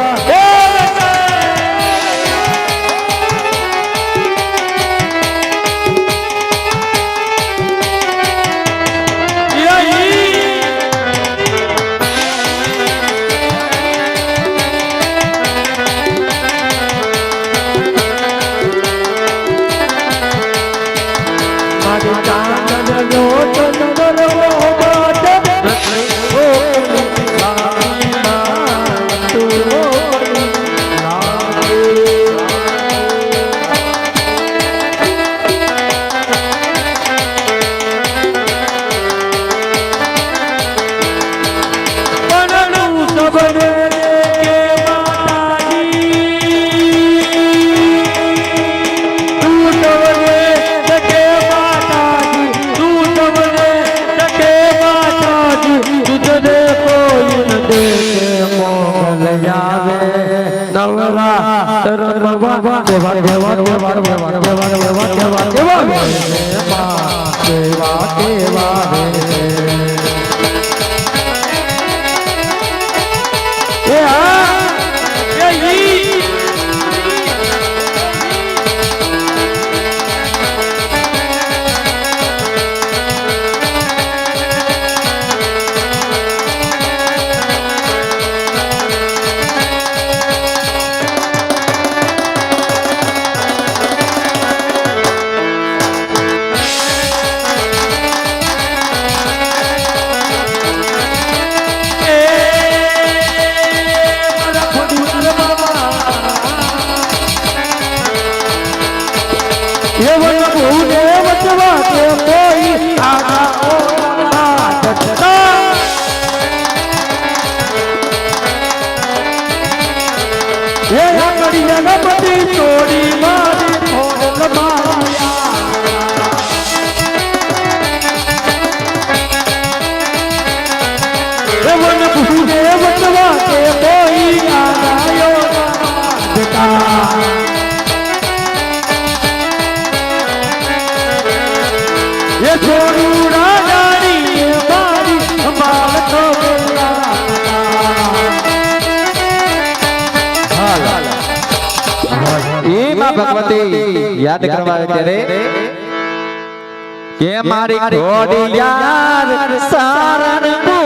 ભગવતી યાદ કરવા ત્યારે કે મારી ઘોડી યાર સારણ